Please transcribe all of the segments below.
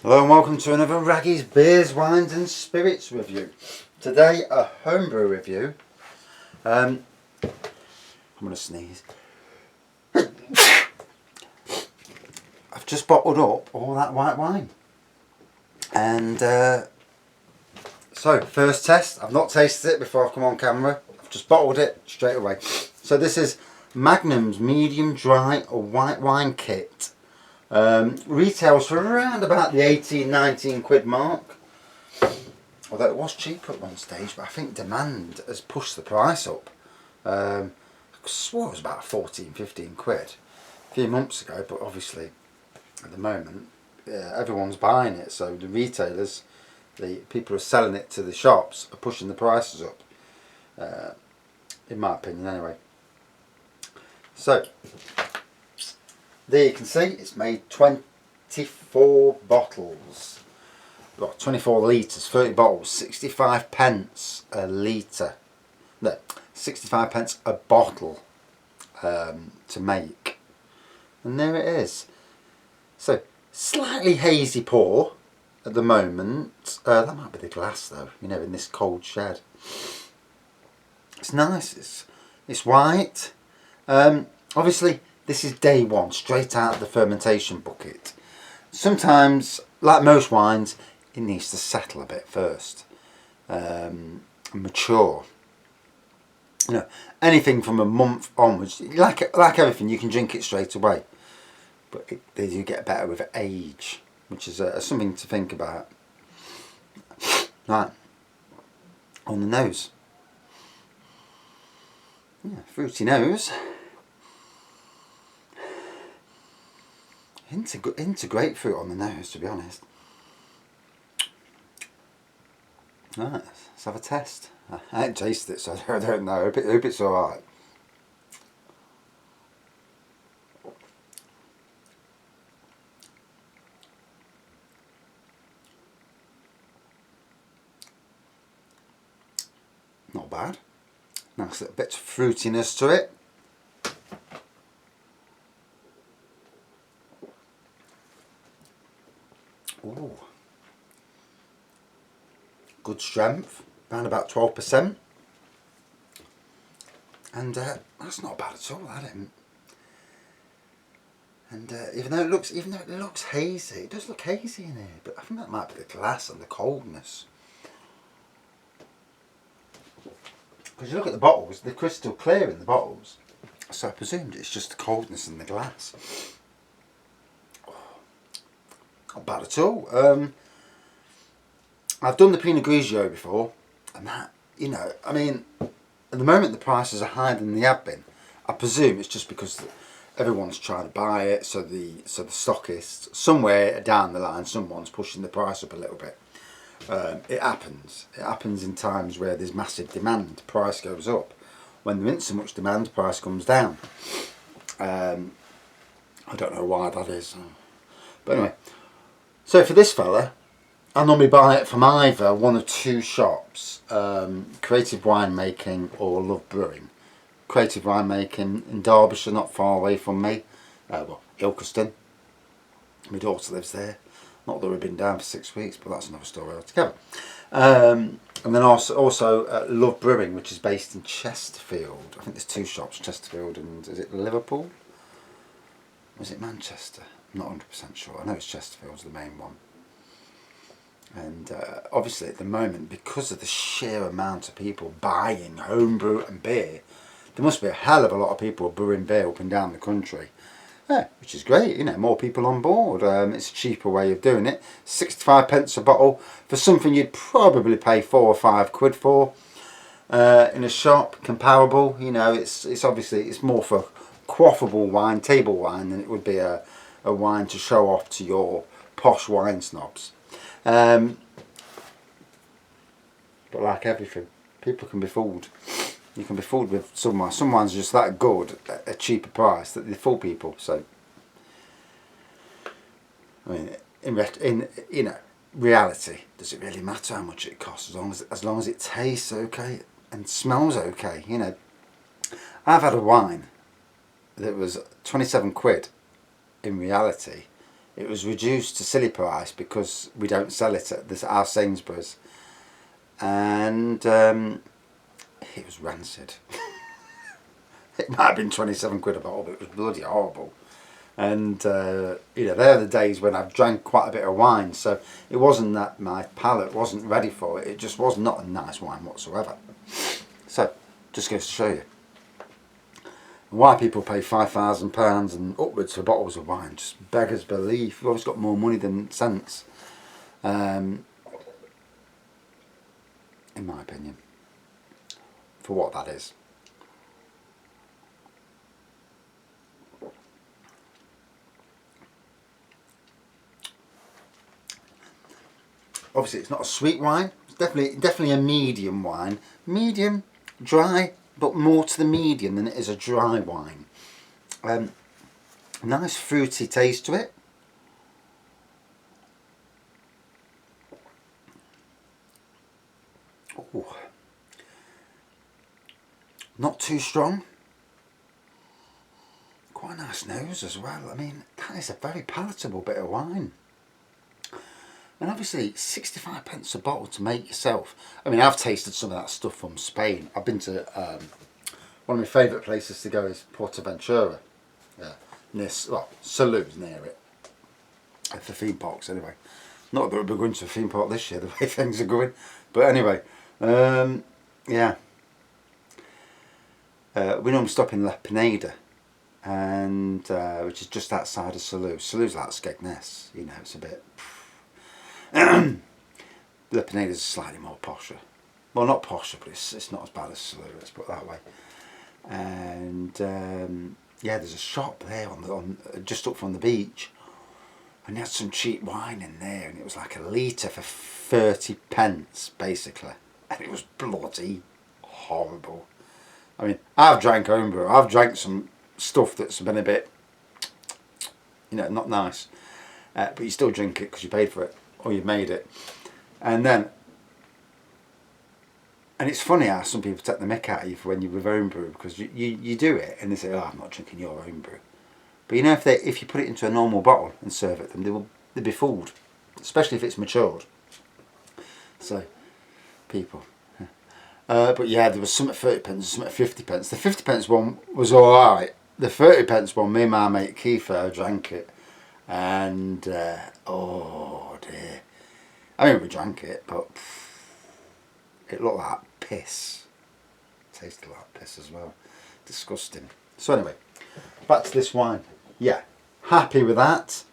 Hello and welcome to another Raggy's Beers, Wines and Spirits review. Today a homebrew review. I'm going to sneeze. I've just bottled up all that white wine. And so first test, I've not tasted it before I've come on camera. I've just bottled it straight away. So this is Magnum's medium dry white wine kit. Retails for around about the 18-19 quid mark, although it was cheaper at one stage, but I think demand has pushed the price up. I swore it was about 14-15 quid a few months ago, but obviously at the moment everyone's buying it, so the retailers, the people who are selling it to the shops, are pushing the prices up, in my opinion anyway. So there you can see it's made 24 bottles. Well, 24 litres, 30 bottles, 65 pence a litre. No, 65 pence a bottle to make. And there it is. So, slightly hazy pour at the moment. That might be the glass though, you know, in this cold shed. It's nice, it's white. Obviously, this is day one, straight out of the fermentation bucket. Sometimes, like most wines, it needs to settle a bit first, and mature. You know, anything from a month onwards, like everything, you can drink it straight away, but they do get better with age, which is something to think about. Right, on the nose. Yeah, fruity nose. Into grapefruit on the nose, to be honest. Right, let's have a test. I haven't tasted it, so I don't know. I hope it's alright. Not bad. Nice little bit of fruitiness to it. Ooh. Good strength, around about 12%. And that's not bad at all, that isn't. And even though it looks hazy, it does look hazy in here, but I think that might be the glass and the coldness. Because you look at the bottles, they're crystal clear in the bottles, so I presumed it's just the coldness in the glass. Not bad at all. I've done the Pinot Grigio before, and that, you know, I mean, at the moment the prices are higher than they have been. I presume it's just because everyone's trying to buy it, so the stockists, somewhere down the line, someone's pushing the price up a little bit. It happens. It happens in times where there's massive demand, price goes up. When there isn't so much demand, price comes down. I don't know why that is. But anyway, so for this fella, I normally buy it from either one of two shops, Creative Winemaking or Love Brewing. Creative Winemaking in Derbyshire, not far away from me, well, Ilkeston. My daughter lives there. Not that we've been down for 6 weeks, but that's another story altogether. And then also Love Brewing, which is based in Chesterfield. I think there's two shops, Chesterfield and, is it Liverpool? Or is it Manchester? I'm not 100% sure. I know it's Chesterfield's the main one. And obviously at the moment, because of the sheer amount of people buying homebrew and beer, there must be a hell of a lot of people brewing beer up and down the country. Yeah, which is great, you know, more people on board. It's a cheaper way of doing it. 65 pence a bottle for something you'd probably pay 4 or 5 quid for in a shop, comparable. You know, it's obviously, it's more for quaffable wine, table wine, than it would be a wine to show off to your posh wine snobs. But like everything, people can be fooled. You can be fooled with some wines. Some wines are just that good at a cheaper price that they fool people. So, I mean, in you know, reality, does it really matter how much it costs as long as it tastes okay and smells okay? You know, I've had a wine that was 27 quid. In reality, it was reduced to silly price because we don't sell it at our Sainsbury's, and it was rancid. It might have been 27 quid a bottle, but it was bloody horrible. And you know, they're the days when I've drank quite a bit of wine, so it wasn't that my palate wasn't ready for it. It just was not a nice wine whatsoever. So just goes to show you why people pay £5,000 and upwards for bottles of wine. Just beggars belief. You've always got more money than sense, in my opinion, for what that is. Obviously, it's not a sweet wine. It's definitely a medium wine. Medium, dry, but more to the medium than it is a dry wine. Nice fruity taste to it. Ooh. Not too strong. Quite a nice nose as well. I mean, that is a very palatable bit of wine. And obviously 65 pence a bottle to make yourself. I mean, I've tasted some of that stuff from Spain. I've been to one of my favourite places to go is Portaventura. Near, well, Salou's near it. For theme parks anyway. Not that we're going to a theme park this year, the way things are going. But anyway, yeah. We normally stop in La Pineda, and which is just outside of Salou. Salou's like Skegness, you know, it's a bit... La Pineda's slightly more posher. Well, not posher, but it's not as bad as Salou, let's put it that way. And yeah, there's a shop there on just up from the beach, and they had some cheap wine in there, and it was like a litre for 30 pence, basically, and it was bloody horrible. I mean, I've drank Homebrew, I've drank some stuff that's been a bit, you know, not nice, but you still drink it because you paid for it, or you've made it. And it's funny how some people take the mick out of you for when you're with Homebrew, because you do it and they say, oh, I'm not drinking your Homebrew. But you know, if you put it into a normal bottle and serve it, then they'll be fooled, especially if it's matured. So, people. But yeah, there was some at 30 pence, some at 50 pence. The 50 pence one was alright. The 30 pence one, me and my mate Kiefer drank it. And, oh dear. I mean, we drank it, but it looked like piss. It tasted like piss as well. Disgusting. So anyway, back to this wine. Yeah, happy with that.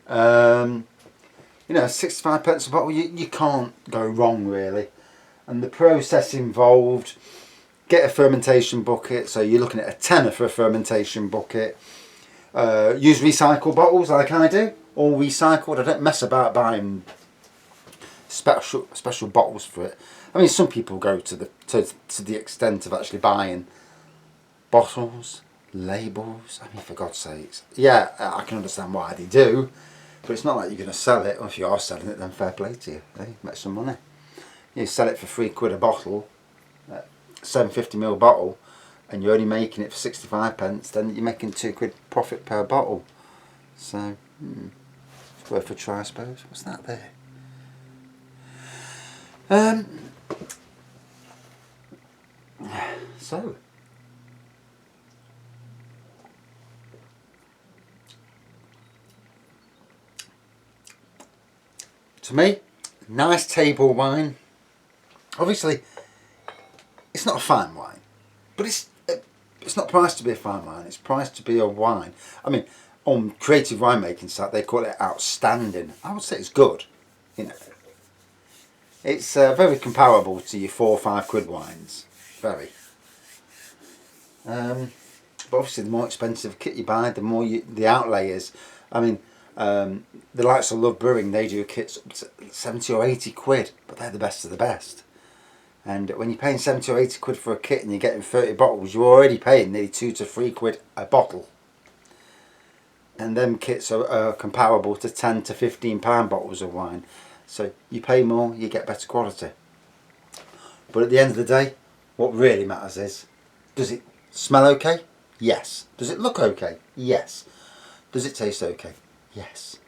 You know, 65 pence a bottle, you can't go wrong really. And the process involved, get a fermentation bucket, so you're looking at a tenner for a fermentation bucket. Use recycled bottles like I do, all recycled. I don't mess about buying special bottles for it. I mean, some people go to the extent of actually buying bottles, labels. I mean, for God's sakes, yeah, I can understand why they do, but it's not like you're going to sell it. Or if you are selling it, then fair play to you. Hey, make some money. You sell it for £3 a bottle, 750ml bottle, and you're only making it for 65 pence, then you're making £2 profit per bottle. So, it's worth a try, I suppose. What's that there? So, to me, nice table wine. Obviously, it's not a fine wine, but it's not priced to be a fine wine. It's priced to be a wine. I mean, on creative winemaking site, they call it outstanding. I would say it's good. You know, it's very comparable to your £4 or £5 wines. Very. But obviously, the more expensive kit you buy, the more the outlay is. I mean, the likes of Love Brewing, they do kits up to 70 or 80 quid, but they're the best of the best. And when you're paying 70 or 80 quid for a kit and you're getting 30 bottles, you're already paying nearly £2 to £3 a bottle. And them kits are comparable to £10 to £15 bottles of wine. So you pay more, you get better quality. But at the end of the day, what really matters is, does it smell okay? Yes. Does it look okay? Yes. Does it taste okay? Yes.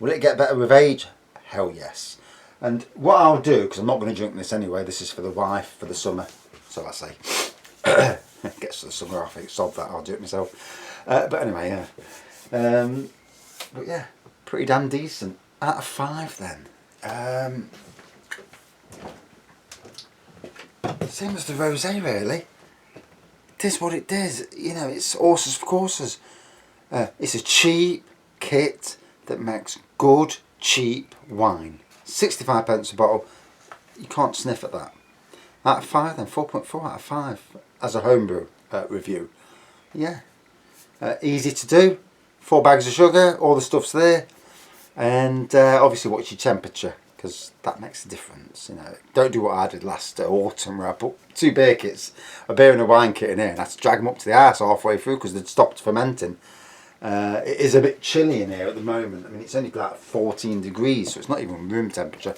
Will it get better with age? Hell yes. And what I'll do, because I'm not going to drink this anyway, this is for the wife for the summer, so I say. Gets to the summer, I think, sod that, I'll do it myself. But anyway, yeah. But yeah, pretty damn decent. Out of 5 then. Same as the rosé really. It is what it is. You know, it's horses for courses. It's a cheap kit that makes good, cheap wine. 65 pence a bottle. You can't sniff at that. Out of 5 then, 4.4 out of 5 as a homebrew review. Yeah. Easy to do. 4 bags of sugar, all the stuff's there. And obviously watch your temperature, because that makes a difference. You know, don't do what I did last autumn where I put 2 beer kits, a beer and a wine kit in here, and I had to drag them up to the house halfway through because they'd stopped fermenting. It is a bit chilly in here at the moment. I mean, it's only like 14 degrees, so it's not even room temperature.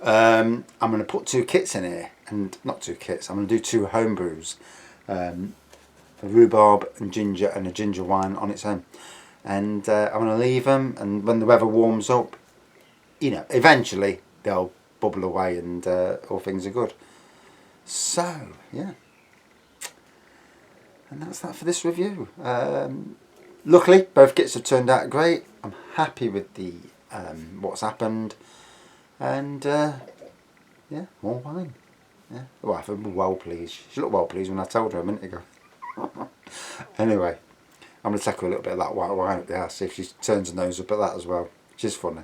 I'm going to put 2 kits in here, and not 2 kits, I'm going to do 2 home brews. A rhubarb and ginger, and a ginger wine on its own. And I'm going to leave them, and when the weather warms up, you know, eventually they'll bubble away and all things are good. So, yeah. And that's that for this review. Luckily, both kits have turned out great. I'm happy with the what's happened. And, yeah, more wine. Yeah. The wife was well pleased. She looked well pleased when I told her a minute ago. Anyway, I'm going to take her a little bit of that white wine up the house, see if she turns her nose up at that as well. She's funny.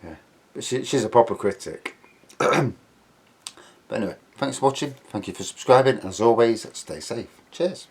Yeah, but she's a proper critic. But anyway, thanks for watching. Thank you for subscribing. As always, stay safe. Cheers.